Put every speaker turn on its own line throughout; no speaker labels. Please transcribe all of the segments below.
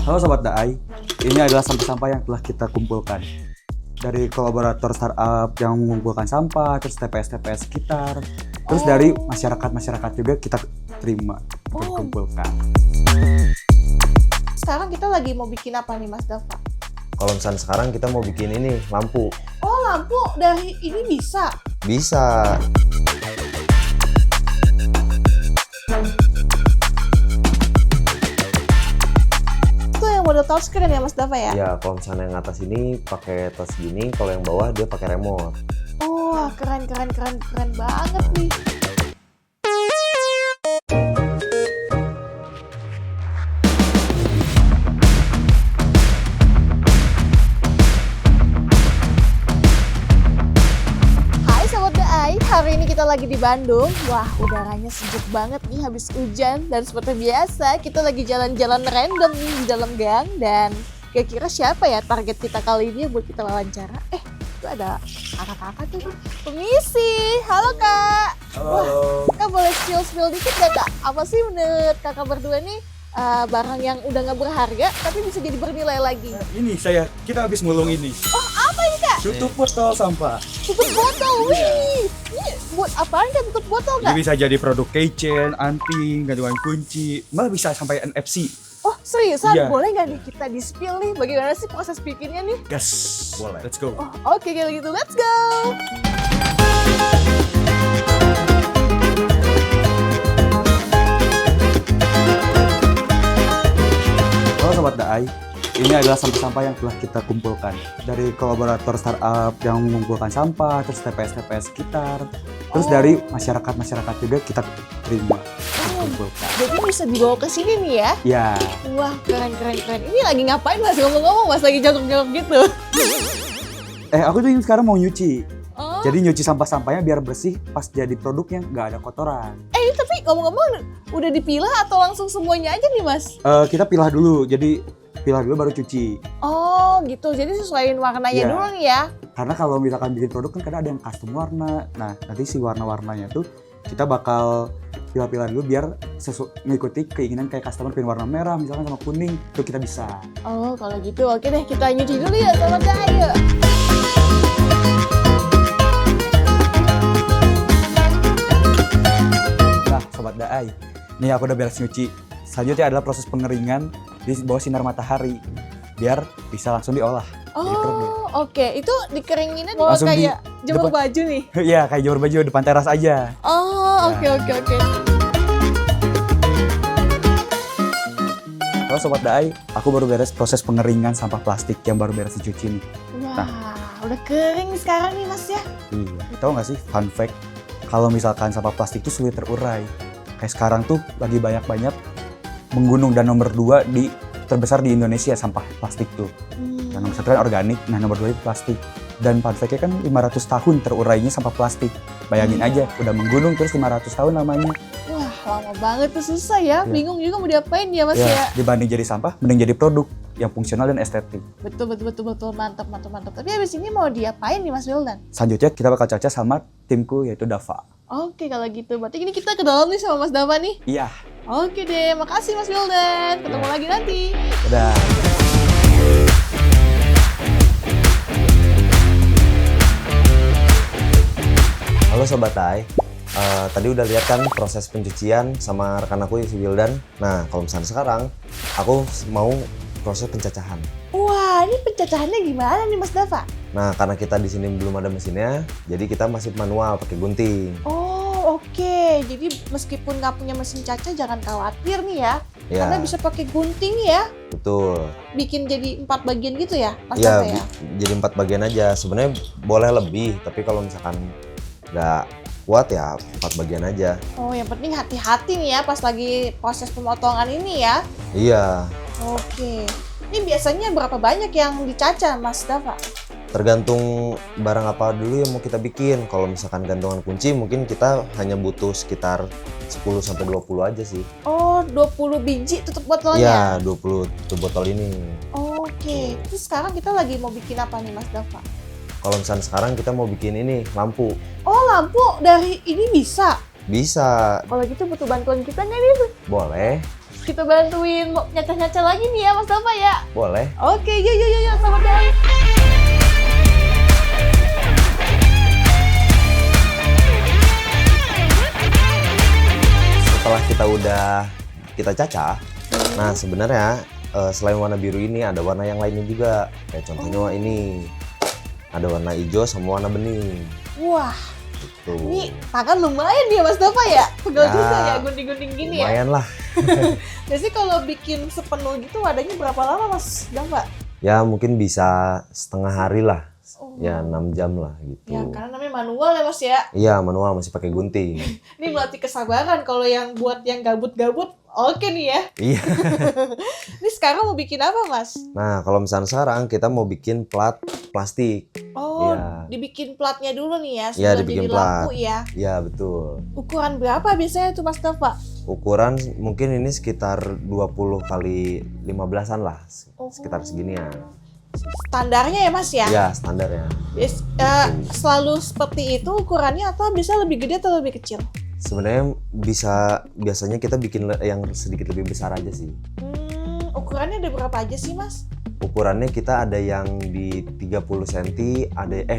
Halo Sobat Daai, ini adalah sampah-sampah yang telah kita kumpulkan dari kolaborator startup yang mengumpulkan sampah, terus TPS-TPS sekitar, terus dari masyarakat-masyarakat juga kita terima, kita kumpulkan.
Sekarang kita lagi mau bikin apa nih Mas Dava?
Kalau misalnya sekarang kita mau bikin ini, lampu.
Oh, lampu dari ini bisa?
Bisa.
Itu yang model touchscreen ya Mas Dava ya?
Ya, kalau misalnya yang atas ini pakai touch gini, kalau yang bawah dia pakai remote.
Oh, keren banget nih. Hai Sobat Daai, hari ini kita lagi di Bandung. Wah, udaranya sejuk banget nih habis hujan. Dan seperti biasa, kita lagi jalan-jalan random nih di dalam gang. Dan kira-kira siapa ya target kita kali ini buat kita wawancara? Itu ada kakak-kakak tuh. Permisi, halo Kak.
Halo.
Kak boleh spill dikit gak Kak? Apa sih menurut kakak berdua nih barang yang udah gak berharga tapi bisa jadi bernilai lagi?
Ini kita habis ngulung ini.
Oh, apa ini Kak?
Tutup botol sampah.
Tutup botol, wih. Ini buat apaan kan tutup botol
Jadi
Kak?
bisa jadi produk keychain, anting, gantungan kunci, malah bisa sampai NFC.
Oh seriusan?
Iya.
Boleh gak nih kita di-spill nih? Bagaimana sih proses bikinnya nih?
Gas. Boleh. Let's go.
Oh, oke kalau gitu, let's go!
Halo Sobat Daai, ini adalah sampah-sampah yang telah kita kumpulkan dari kolaborator startup yang mengumpulkan sampah, terus TPS-TPS sekitar, terus dari masyarakat-masyarakat juga kita terima, kita kumpulkan.
Jadi bisa dibawa ke sini nih ya?
Ya,
Wah, keren. Ini lagi ngapain Mas? Ngomong-ngomong Mas lagi jongkok-jongkok gitu?
aku tuh ini sekarang mau nyuci.
Oh.
Jadi nyuci sampah-sampahnya biar bersih pas jadi produknya nggak ada kotoran.
Ini tapi ngomong-ngomong udah dipilah atau langsung semuanya aja nih Mas?
Kita pilah dulu, jadi pilah dulu baru cuci.
Oh gitu, jadi sesuaiin warnanya
Iya.
dulu nih ya?
Karena kalau misalkan bikin produk kan kadang ada yang custom warna. Nah, nanti si warna-warnanya tuh kita bakal pilah-pilah dulu biar mengikuti keinginan kayak customer pengen warna merah misalkan sama kuning, itu kita bisa.
Oh kalau gitu oke deh kita nyuci dulu ya Sobat Daai. Yuk.
Nah, Sobat Daai, nih aku udah beres nyuci. Selanjutnya adalah proses pengeringan di bawah sinar matahari biar bisa langsung diolah. Jadi produk.
Oh oke, itu dikeringinnya bawa
Langsung di
kayak jemur
depan.
baju nih?
Iya, kayak jemur baju depan teras aja.
Oh
Ya.
oke.
Kalau Sobat Daai, aku baru beres proses pengeringan sampah plastik yang baru beres dicuci nih.
Wah udah kering sekarang nih Mas ya?
Iya, tahu nggak sih fun fact? Kalau misalkan sampah plastik itu sulit terurai. Kayak sekarang tuh lagi banyak-banyak menggunung dan nomor 2 terbesar di Indonesia sampah plastik tuh. Yang nomor 1 kan organik, nah nomor 2 itu plastik. Dan fun fact-nya kan 500 tahun terurainya sampah plastik. Bayangin aja, udah menggunung terus 500 tahun lamanya.
Wah lama banget tuh susah ya,
Iya.
bingung juga mau diapain ya Mas
Ya,
ya?
dibanding jadi sampah, mending jadi produk yang fungsional dan estetik.
Betul, mantap. Tapi habis ini mau diapain nih Mas Wildan?
Selanjutnya kita bakal caca sama timku yaitu Dava.
Oke kalau gitu, berarti ini kita ke dalam nih sama Mas Dava nih.
Iya,
Oke deh, makasih Mas Wildan. Ketemu lagi nanti.
udah.
Halo Sobat Daai. Tadi udah lihat kan proses pencucian sama rekan aku si Wildan. Nah, kalau misalnya sekarang aku mau proses pencacahan.
Wah, ini pencacahannya gimana nih Mas Dava?
Nah, karena kita di sini belum ada mesinnya, jadi kita masih manual pakai gunting.
Oh, oke. Jadi meskipun nggak punya mesin caca, jangan khawatir nih ya.
Ya,
Karena bisa pakai gunting ya.
betul.
Bikin jadi 4 bagian gitu ya, Mas
Ya,
Dava ya?
jadi 4 bagian aja. Sebenarnya boleh lebih, tapi kalau misalkan nggak kuat ya 4 bagian aja.
Oh, yang penting hati-hati nih ya pas lagi proses pemotongan ini ya.
Iya,
Oke. Ini biasanya berapa banyak yang dicaca, Mas Dava?
tergantung barang apa dulu yang mau kita bikin. Kalau misalkan gantungan kunci mungkin kita hanya butuh sekitar 10-20 aja sih.
Oh, 20 biji tutup
Iya,
botolnya?
20 tuh botol ini.
Oke. Terus sekarang kita lagi mau bikin apa nih, Mas Dava?
Kalau misalnya sekarang kita mau bikin ini, lampu.
Oh, lampu dari ini bisa?
Bisa,
Kalau gitu butuh bantuan kita nggak nih?
boleh.
kita bantuin nyacah-nyacah lagi nih ya Mas Dava ya.
Boleh.
Oke, yuk Sobat BI.
Setelah kita cacah, nah sebenarnya selain warna biru ini ada warna yang lainnya juga. Kayak contohnya ini ada warna hijau sama warna bening.
Wah,
Gitu.
ini tangan lumayan ya Mas Dava ya. Pegel
Ya,
juga ya gunting-gunting gini ya.
Lumayan lah.
Biasanya kalau bikin sepenuh gitu wadahnya berapa lama Mas Dava?
Ya mungkin bisa setengah hari lah.
Oh.
Ya 6 jam lah gitu.
Ya karena namanya manual ya Mas ya.
Iya manual masih pakai gunting.
Ini melatih kesabaran kalau yang buat yang gabut-gabut oke nih ya.
Iya.
Ini sekarang mau bikin apa Mas?
Nah kalau misalnya sekarang kita mau bikin plat plastik.
Oh,
Iya.
dibikin platnya dulu nih ya,
Iya,
sebelum
dibikin
jadi
plat.
lampu ya.
Iya betul.
Ukuran berapa biasanya tuh Mas Dava?
Ukuran mungkin ini sekitar 20 kali 15-an lah.
Oh.
Sekitar seginian.
Standarnya ya Mas ya?
Ya standarnya.
Selalu seperti itu ukurannya atau bisa lebih gede atau lebih kecil?
Sebenarnya biasanya kita bikin yang sedikit lebih besar aja sih.
Ukurannya ada berapa aja sih Mas?
Ukurannya kita ada yang di 30 cm,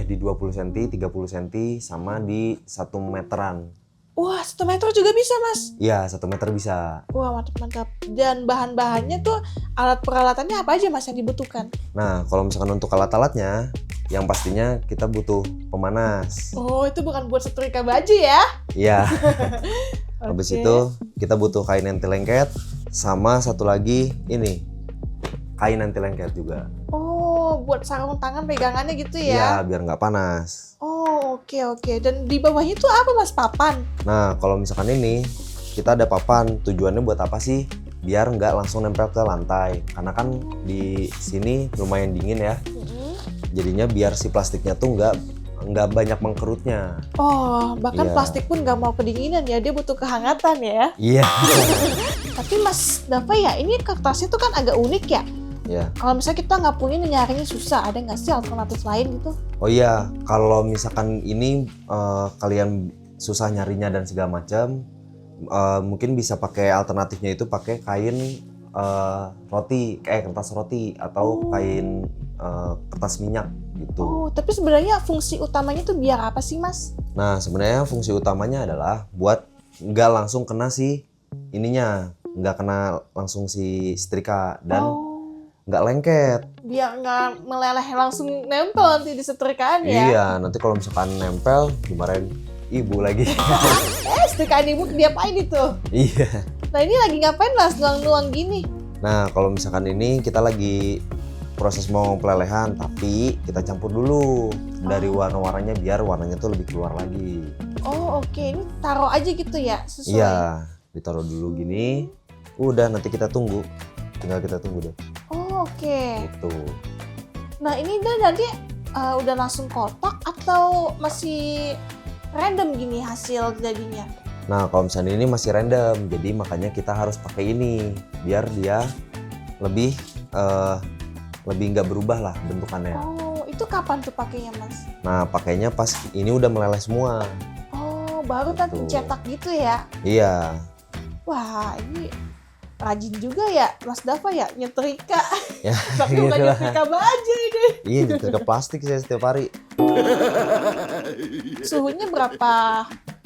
di 20 cm, 30 cm, sama di 1 meteran.
Wah, 1 meter juga bisa Mas?
Iya, 1 meter bisa.
Wah, mantap-mantap. Dan bahan-bahannya tuh alat peralatannya apa aja Mas yang dibutuhkan?
Nah, kalau misalkan untuk alat-alatnya, yang pastinya kita butuh pemanas.
Oh, itu bukan buat setrika baju ya?
Iya. Habis
Oke.
itu kita butuh kain anti lengket, sama satu lagi ini, kain anti lengket juga.
Oh, buat sarung tangan pegangannya gitu
Iya,
ya?
biar nggak panas.
Oh, oke. Dan di bawahnya tuh apa Mas? Papan?
Nah, kalau misalkan ini, kita ada papan. Tujuannya buat apa sih? Biar nggak langsung nempel ke lantai. Karena kan di sini lumayan dingin ya. Jadinya biar si plastiknya tuh nggak banyak mengkerutnya.
Oh, bahkan
Iya.
plastik pun nggak mau kedinginan ya, dia butuh kehangatan ya.
Iya.
Tapi Mas Dava ya, ini kertasnya tuh kan agak unik ya.
Ya.
Kalau misalnya kita nggak punya nyarinya susah, ada nggak sih alternatif lain gitu?
Oh iya, kalau misalkan ini kalian susah nyarinya dan segala macam, mungkin bisa pakai alternatifnya itu pakai kain kertas roti atau kain kertas minyak gitu.
Oh, tapi sebenarnya fungsi utamanya tuh biar apa sih Mas?
Nah, sebenarnya fungsi utamanya adalah buat nggak langsung kena si ininya, nggak kena langsung si setrika dan nggak lengket.
Biar nggak meleleh langsung nempel nanti di setrikaan ya?
Iya, nanti kalau misalkan nempel dimarahin ibu lagi.
Setrikaan ibu diapain itu?
Iya.
Nah ini lagi ngapain Mas, nuang-nuang gini?
Nah, kalau misalkan ini kita lagi proses mau pelelehan, tapi kita campur dulu dari warna-warnanya biar warnanya tuh lebih keluar lagi.
Oh oke, ini taruh aja gitu ya, sesuai.
Iya, ditaruh dulu gini. Udah, nanti kita tunggu. Tinggal kita tunggu deh.
Oh oke.
Gitu.
Nah ini nanti udah langsung kotak atau masih random gini hasil jadinya?
Nah, kalau misalnya ini masih random, jadi makanya kita harus pakai ini biar dia lebih nggak berubah lah bentukannya.
Oh, itu kapan tuh pakainya Mas?
Nah, pakainya pas ini udah meleleh semua.
Oh, baru nanti
Betul.
cetak gitu ya?
Iya.
Wah, ini rajin juga ya Mas Dava ya, nyetrika.
Ya,
Tapi bukan
gitu lah.
nyetrika baju ini.
Iya, nyetrika plastik saya setiap hari.
Suhunya berapa?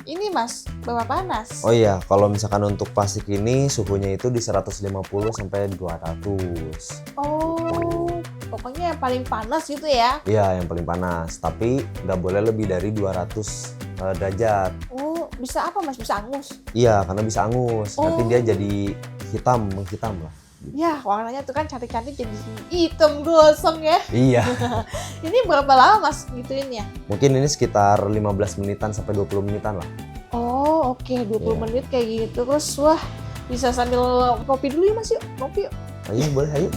Ini Mas, berapa panas?
Oh iya, kalau misalkan untuk plastik ini suhunya itu di 150 sampai 200.
Oh, pokoknya yang paling panas gitu ya?
Iya, yang paling panas. Tapi nggak boleh lebih dari 200 derajat.
Oh, bisa apa Mas? Bisa angus?
Iya, karena bisa angus. Nanti
Oh.
dia jadi menghitam lah.
Ya, warnanya tuh kan cantik-cantik jadi hitam gosong ya.
Iya.
Ini berapa lama Mas gituin ya?
Mungkin ini sekitar 15 menitan sampai 20 menitan lah.
Oh, oke, 20
Iya.
menit kayak gitu. Terus wah, bisa sambil kopi dulu ya Mas yuk. Kopi yuk.
Ayo, boleh, ayo.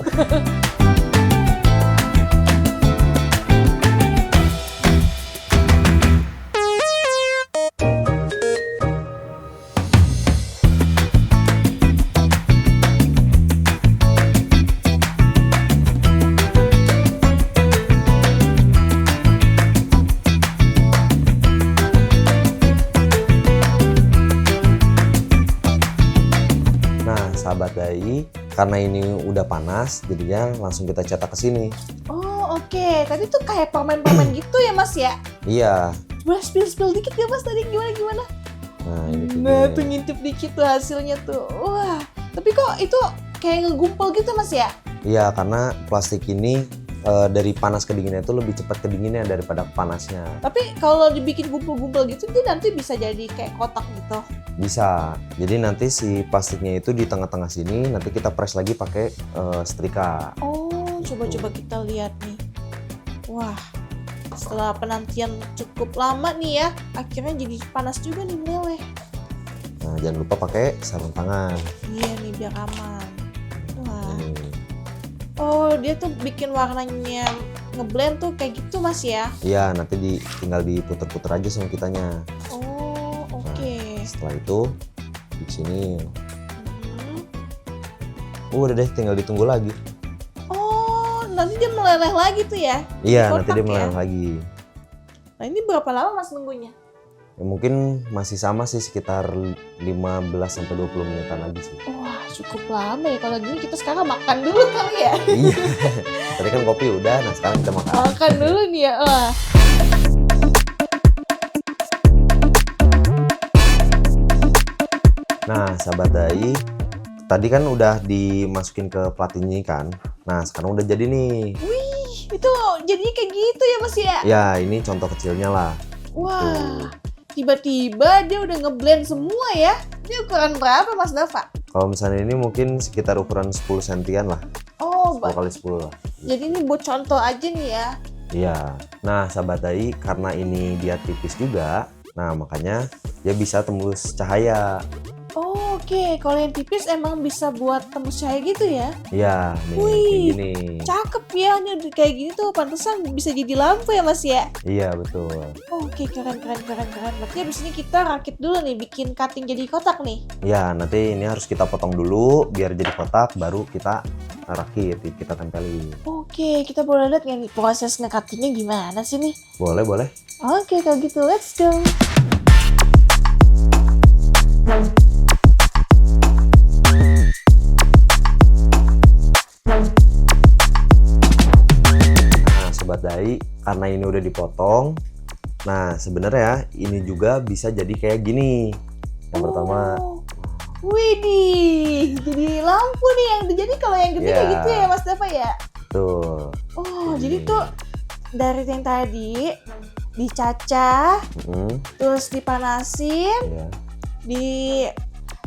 Nah, sahabat dari karena ini udah panas, jadinya langsung kita cetak ke sini.
Oh oke, tadi tuh kayak permen-permen gitu ya Mas ya?
Iya.
Boleh spill dikit ya Mas tadi gimana?
Nah, ini tuh
Nah
dia.
tuh ngintip dikit tuh hasilnya tuh. Wah, tapi kok itu kayak ngegumpal gitu Mas ya?
Iya, karena plastik ini dari panas ke dinginnya itu lebih cepat kedinginnya daripada panasnya.
Tapi kalau dibikin gumpal-gumpal gitu dia nanti bisa jadi kayak kotak gitu.
Bisa. Jadi nanti si plastiknya itu di tengah-tengah sini, nanti kita press lagi pakai setrika.
Oh, coba-coba kita lihat nih. Wah, setelah penantian cukup lama nih ya, akhirnya jadi panas juga nih meleleh.
Nah, jangan lupa pakai sarung tangan.
Iya nih biar aman. Wah.
Ini.
Oh, dia tuh bikin warnanya ngeblend tuh kayak gitu Mas ya?
Iya, nanti tinggal diputer-puter aja sama kitanya.
Oh, oke.
Setelah itu di sini.
Hmm.
Udah deh, tinggal ditunggu lagi.
Oh, nanti dia meleleh lagi tuh ya?
Iya,
Kotak
nanti dia
ya?
meleleh lagi.
Nah, ini berapa lama Mas nunggunya?
Ya, mungkin masih sama sih sekitar 15 sampai 20 menitan lagi sih.
Wah, cukup lama ya. Kalau gini kita sekarang makan dulu kali ya?
Iya. Tadi kan kopi udah, nah sekarang kita makan.
Makan dulu nih ya. Wah.
Nah, sahabat dai, tadi kan udah dimasukin ke plat ini kan. Nah, sekarang udah jadi nih.
Wih, itu jadinya kayak gitu ya Mas ya?
Ya, ini contoh kecilnya lah.
Wah, tiba-tiba dia udah ngeblend semua ya. Ini ukuran berapa Mas Dava?
Kalau misalnya ini mungkin sekitar ukuran 10 sentian lah.
Oh,
10 kali 10 lah.
jadi ini buat contoh aja nih ya.
Iya. Nah, sahabat dai, karena ini dia tipis juga, nah makanya dia bisa tembus cahaya.
Oh, oke. Kalau yang tipis emang bisa buat tembus cahaya gitu ya?
Iya, nih
Wih.
kayak gini.
Cakep ya, ini udah kayak gini tuh pantesan bisa jadi lampu ya Mas ya?
Iya, betul.
Oke, keren. Berarti abis ini kita rakit dulu nih, bikin cutting jadi kotak nih.
Ya, nanti ini harus kita potong dulu biar jadi kotak, baru kita rakit, kita tempelin.
Oke, kita boleh lihat nggak nih proses nge-cuttingnya gimana sih nih?
Boleh, boleh.
Oke, kalau gitu let's go.
Nah, sobat dai, karena ini udah dipotong, nah sebenarnya ini juga bisa jadi kayak gini. Yang pertama,
Widih, jadi lampu nih yang jadi kalau yang gede kayak
Ya.
gitu ya Mas Dava ya?
tuh.
Oh, jadi tuh dari yang tadi dicacah, terus dipanasin,
Ya.
di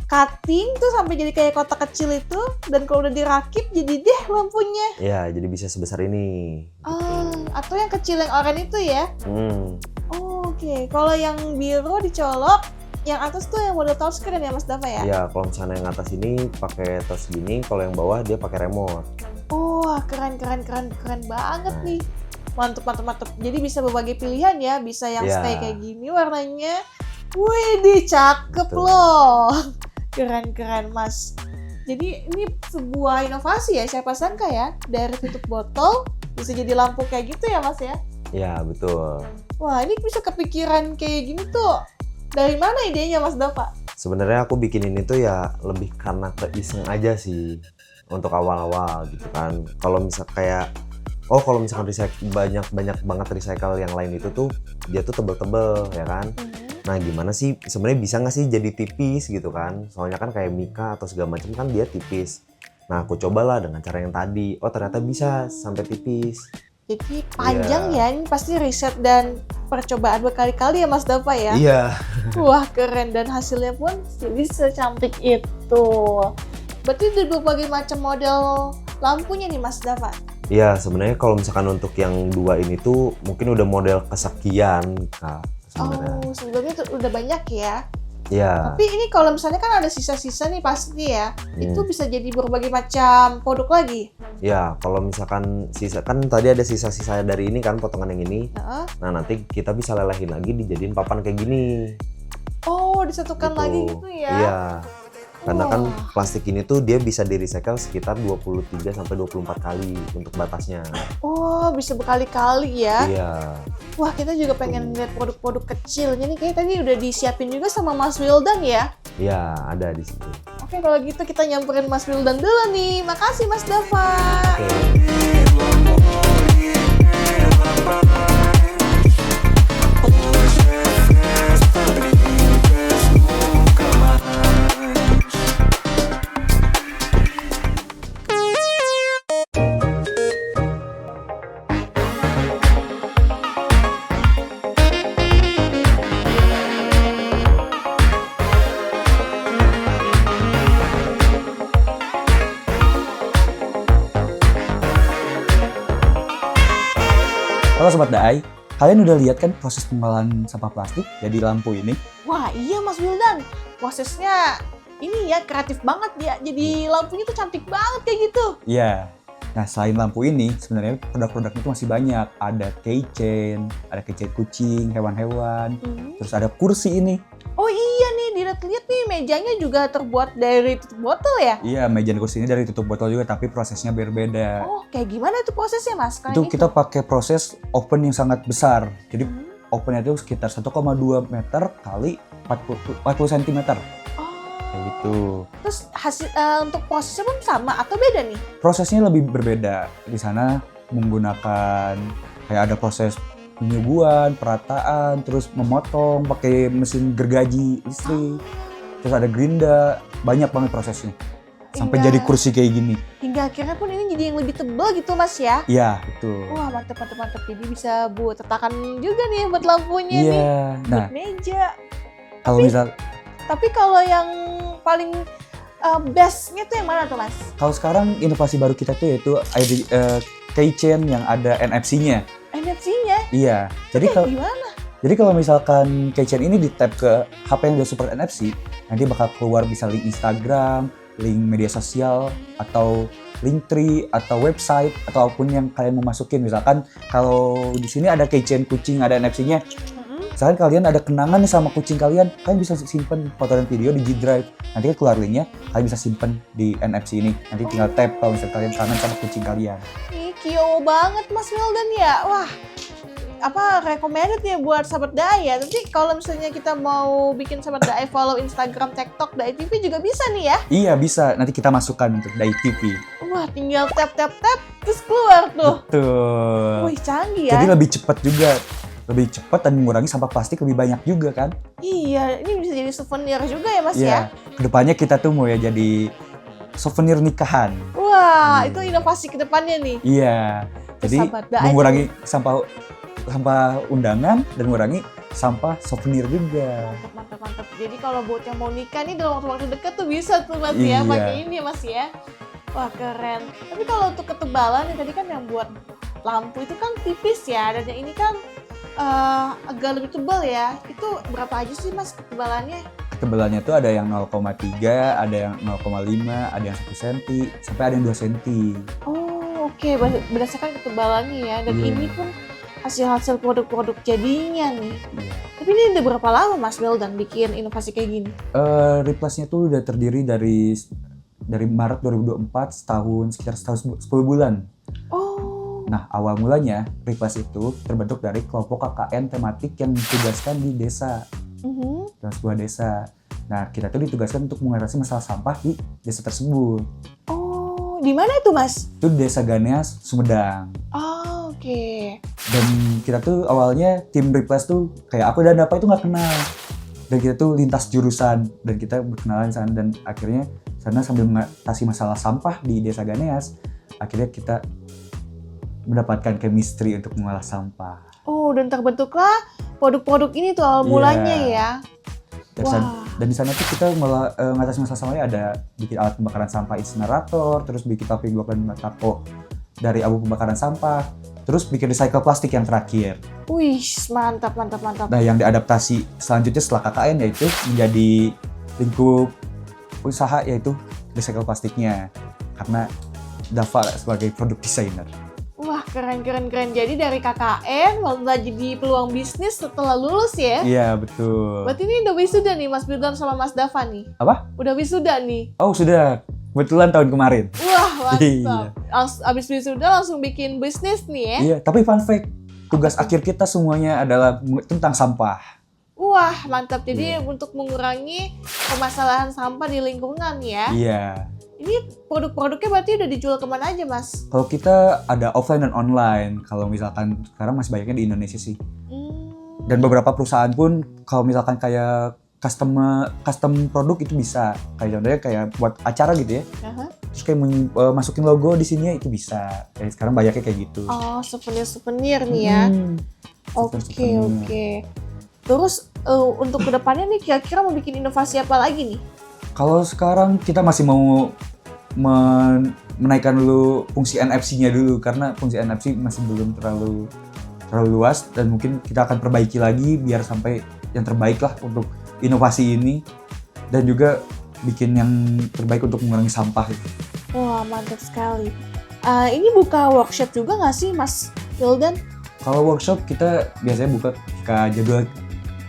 cutting tuh sampai jadi kayak kotak kecil itu, dan kalau udah dirakit jadi deh lampunya.
Ya, jadi bisa sebesar ini.
Oh, atau yang kecil yang oranye itu ya?
Hmm,
Oh, oke. Kalau yang biru dicolok, yang atas tuh yang model touchscreen ya Mas Dava ya?
ya kalau misalnya yang atas ini pakai touch gini, kalau yang bawah dia pakai remote.
Oh, keren banget nih. Mantep. Jadi bisa berbagai pilihan ya, bisa yang
Ya.
stay kayak gini warnanya. Wih, cakep
Betul.
loh. Keren Mas. Jadi ini sebuah inovasi ya, siapa sangka ya, dari tutup botol bisa jadi lampu kayak gitu ya Mas ya?
Ya, betul.
Wah, ini bisa kepikiran kayak gini tuh. Dari mana idenya Mas Dava?
Sebenarnya aku bikin ini tuh ya lebih karena keiseng aja sih untuk awal-awal gitu kan. Kalau misalkan banyak banget recycle yang lain itu tuh dia tuh tebel-tebel ya kan. Nah, gimana sih sebenarnya bisa nggak sih jadi tipis gitu kan? Soalnya kan kayak Mika atau segala macam kan dia tipis. Nah, aku cobalah dengan cara yang tadi. Oh, ternyata bisa sampai tipis.
Jadi panjang ya, ini pasti riset dan percobaan berkali-kali ya Mas Dava ya?
Iya.
Wah, keren, dan hasilnya pun jadi secantik itu. Berarti ada berbagai macam model lampunya nih Mas Dava?
Iya, sebenarnya kalau misalkan untuk yang dua ini tuh mungkin udah model kesekian Kak sebenarnya.
Oh, sebelumnya tuh udah banyak ya?
Iya.
Tapi ini kalau misalnya kan ada sisa-sisa nih pasti ya, itu bisa jadi berbagai macam produk lagi.
Ya, kalau misalkan sisa kan tadi ada sisa-sisa dari ini kan potongan yang ini.
Nah,
Nah, nanti kita bisa lelehin lagi dijadiin papan kayak gini.
oh, disatukan
Gitu.
lagi gitu ya?
Iya. Karena kan
Wah.
plastik ini tuh dia bisa di recycle sekitar 23 sampai 24 kali untuk batasnya.
Oh, bisa berkali-kali ya?
Iya.
Wah, kita juga pengen lihat produk-produk kecilnya nih. Kayaknya tadi udah disiapin juga sama Mas Wildan ya?
Iya, ada di situ.
Oke, kalau gitu kita nyamperin Mas Wildan dulu nih. Makasih Mas Dava.
Halo Sobat Daai, kalian udah lihat kan proses pengolahan sampah plastik jadi lampu ini?
Wah iya Mas Wildan, prosesnya ini ya kreatif banget ya. Jadi lampunya tuh cantik banget kayak gitu.
Iya. Nah selain lampu ini, sebenarnya produk-produknya itu masih banyak. Ada keychain, ada keychain kucing, hewan-hewan, terus ada kursi ini.
Oh iya nih, dilihat-lihat nih mejanya juga terbuat dari tutup botol ya?
Iya, meja dan kursi ini dari tutup botol juga, tapi prosesnya berbeda.
Oh, kayak gimana itu prosesnya Mas? Kayak
Itu kita pakai proses open yang sangat besar. Jadi opennya itu sekitar 1,2 meter kali 40 cm.
Oh.
Kayak gitu.
Terus hasil untuk prosesnya pun sama atau beda nih?
Prosesnya lebih berbeda. Di sana menggunakan kayak ada proses penyubuan, perataan, terus memotong pakai mesin gergaji listrik. Terus ada gerinda, banyak banget prosesnya. Sampai
Hingga-
jadi kursi kayak gini.
Hingga akhirnya pun ini jadi yang lebih tebal gitu Mas ya?
Iya, betul.
Wah mantep. Jadi bisa buat tetakan juga nih buat lampunya nih.
Iya. Nah,
Buat meja.
kalau misal
Tapi kalau yang paling bestnya tuh yang mana tuh Mas?
kalau sekarang inovasi baru kita tuh yaitu keychain yang ada NFC-nya.
NFC-nya?
Iya. Jadi
Kayak
kalau
gimana?
Jadi kalau misalkan keychain ini di-tap ke HP yang udah support NFC, nanti bakal keluar bisa link Instagram, link media sosial, atau link tree, atau website, ataupun yang kalian mau masukin. Misalkan kalau di sini ada keychain kucing, ada NFC-nya. Misalkan kalian ada kenangan nih sama kucing kalian bisa simpen foto dan video di G Drive. Nanti kan keluar linknya, kalian bisa simpen di NFC ini. Nanti tinggal tap kalau misalkan kalian kangen sama kucing kalian.
Ih, kio banget Mas Wildan ya. Wah, recommended ya buat Sahabat Daai ya. Nanti kalau misalnya kita mau bikin Sahabat Daai follow Instagram, TikTok, Daai TV juga bisa nih ya.
Iya bisa, nanti kita masukkan untuk Daai TV.
Wah, tinggal tap terus keluar tuh.
Betul.
Wih, canggih ya.
Jadi lebih cepat juga. Lebih cepat dan mengurangi sampah plastik lebih banyak juga kan?
Iya, ini bisa jadi souvenir juga ya Mas ya.
Iya. Kedepannya kita tuh mau ya jadi souvenir nikahan.
Wah, itu inovasi kedepannya nih.
Iya. Jadi
Sahabat Daai
mengurangi sampah undangan dan mengurangi sampah souvenir juga.
Mantap. Jadi kalau buat yang mau nikah nih dalam waktu dekat tuh bisa tuh Mas
Iya.
ya, pakai ini ya Mas ya. Wah, keren. Tapi kalau untuk ketebalan tadi kan yang buat lampu itu kan tipis ya, dan yang ini kan agak lebih tebal ya. Itu berapa aja sih Mas ketebalannya?
Ketebalannya tuh ada yang 0,3, ada yang 0,5, ada yang 1 cm, sampai ada yang 2 cm.
Oh, oke. Berdasarkan ketebalannya ya. Dan
Iya.
ini pun hasil produk-produk jadinya nih.
Iya.
Tapi ini udah berapa lama Mas Wildan bikin inovasi kayak gini?
Replace-nya tuh udah terdiri dari Maret 2024, sekitar setahun 10 bulan.
Oh.
Nah, awal mulanya Replace itu terbentuk dari kelompok KKN tematik yang ditugaskan di desa, dalam sebuah desa. Nah, kita tuh ditugaskan untuk mengatasi masalah sampah di desa tersebut.
Oh, di mana itu Mas?
Itu Desa Ganeas, Sumedang.
Oh, oke.
Dan kita tuh awalnya tim Replace tuh kayak aku dan apa itu nggak kenal. Dan kita tuh lintas jurusan dan kita berkenalan di sana, dan akhirnya sana sambil mengatasi masalah sampah di Desa Ganeas, akhirnya kita mendapatkan chemistry untuk mengolah sampah.
Oh, dan terbentuklah produk-produk ini tuh awal
Iya.
mulanya ya.
Dan di sana tuh kita mengatasi masalah sampahnya ada bikin alat pembakaran sampah insinerator, terus bikin topi blok dan batako dari abu pembakaran sampah, terus bikin recycle plastik yang terakhir.
Wih, mantap.
Nah, yang diadaptasi selanjutnya setelah KKN yaitu menjadi lingkup usaha yaitu recycle plastiknya, karena Dava sebagai product designer.
Wah, keren. Jadi dari KKN malah jadi peluang bisnis setelah lulus ya.
Iya, betul.
Berarti ini udah wisuda nih Mas Wildan sama Mas Dava nih.
Apa?
Udah wisuda nih.
Oh, sudah. Kebetulan tahun kemarin.
Wah, mantap.
Iya.
Abis wisuda langsung bikin bisnis nih ya.
Iya, tapi fun fact, tugas akhir kita semuanya adalah tentang sampah.
Wah, mantap. Jadi untuk mengurangi permasalahan sampah di lingkungan ya.
Iya.
Ini produk-produknya berarti udah dijual kemana aja, Mas?
Kalau kita ada offline dan online. Kalau misalkan sekarang masih banyaknya di Indonesia sih. Dan beberapa perusahaan pun kalau misalkan kayak custom produk itu bisa. Kayak contohnya kayak buat acara gitu ya. Terus kayak masukin logo di sini itu bisa. Kayak sekarang banyaknya kayak gitu.
Oh, souvenir-souvenir nih ya. Oke. Terus untuk kedepannya nih kira-kira mau bikin inovasi apa lagi nih?
Kalau sekarang kita masih mau menaikkan dulu fungsi NFC-nya dulu karena fungsi NFC masih belum terlalu luas dan mungkin kita akan perbaiki lagi biar sampai yang terbaik lah untuk inovasi ini dan juga bikin yang terbaik untuk mengurangi sampah itu.
Wah, mantap sekali. Ini buka workshop juga nggak sih, Mas Wildan?
Kalau workshop kita biasanya buka jika jadwal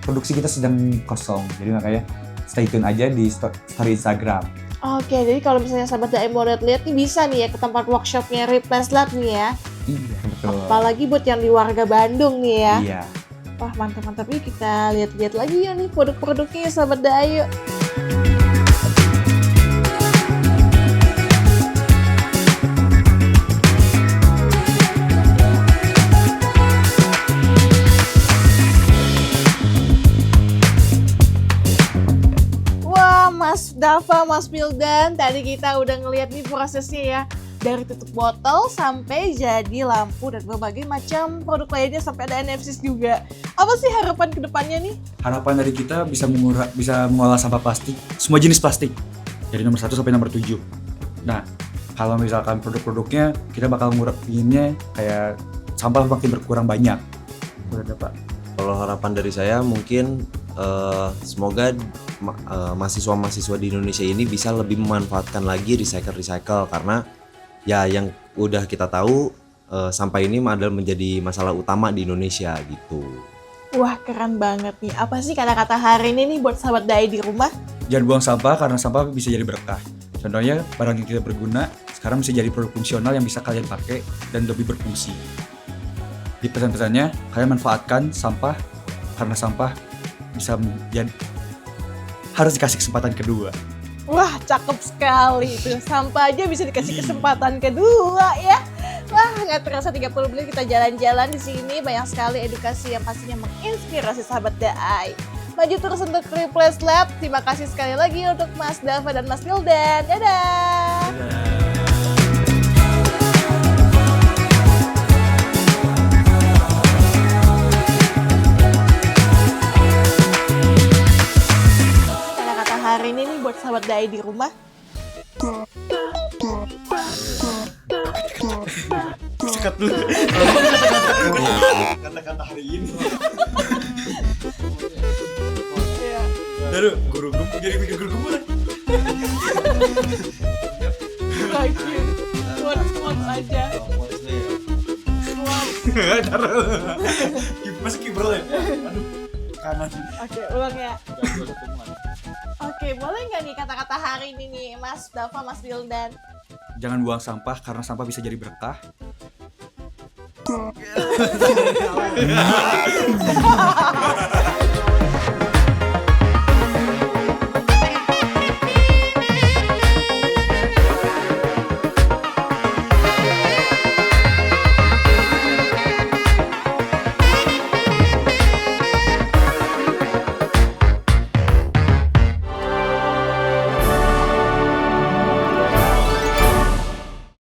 produksi kita sedang kosong, jadi makanya stay tune aja di story Instagram.
Oke, jadi kalau misalnya sahabat DAI mau lihat nih bisa nih ya ke tempat workshopnya Replace Lab nih ya.
Iya, betul.
Apalagi buat yang di warga Bandung nih ya.
Iya.
Wah, mantap-mantap nih, kita lihat-lihat lagi ya nih produk-produknya ya sahabat DAI yuk. Mas Dava, Mas Wildan, tadi kita udah ngeliat nih prosesnya ya. Dari tutup botol sampai jadi lampu dan berbagai macam produk lainnya sampai ada NFC juga. Apa sih harapan kedepannya nih?
Harapan dari kita bisa mengolah sampah plastik, semua jenis plastik. Dari nomor 1 sampai nomor 7. Nah, kalau misalkan produk-produknya kita bakal nguranginnya kayak sampah makin berkurang banyak. Udah ada, Pak.
Kalau harapan dari saya mungkin semoga mahasiswa-mahasiswa di Indonesia ini bisa lebih memanfaatkan lagi recycle karena ya yang udah kita tahu sampah ini adalah menjadi masalah utama di Indonesia gitu.
Wah, keren banget nih. Apa sih kata-kata hari ini nih buat sahabat DAI di rumah?
Jangan buang sampah karena sampah bisa jadi berkah. Contohnya barang yang tidak berguna sekarang bisa jadi produk fungsional yang bisa kalian pakai dan lebih berfungsi. Di pesan-pesannya, kalian manfaatkan sampah karena sampah bisa harus dikasih kesempatan kedua.
Wah, cakep sekali itu. Sampah aja bisa dikasih kesempatan kedua ya. Wah, nggak terasa 30 menit kita jalan-jalan di sini. Banyak sekali edukasi yang pastinya menginspirasi sahabat DAI. Maju terus untuk Replace Lab. Terima kasih sekali lagi untuk Mas Dava dan Mas Wildan. Dadah. Hari ini nih buat sahabat DAI di rumah.
Sikat dulu. Kata-kata hari ini.
Iya.
Lalu guru gemu jadi bikin guru gemu lagi.
Lagi. Quotes aja.
Masih kibral ya? Aduh, kanan.
Oke, ulang ya. Oke, boleh nggak nih kata-kata hari ini nih Mas Dava, Mas Wildan?
Jangan buang sampah karena sampah bisa jadi berkah.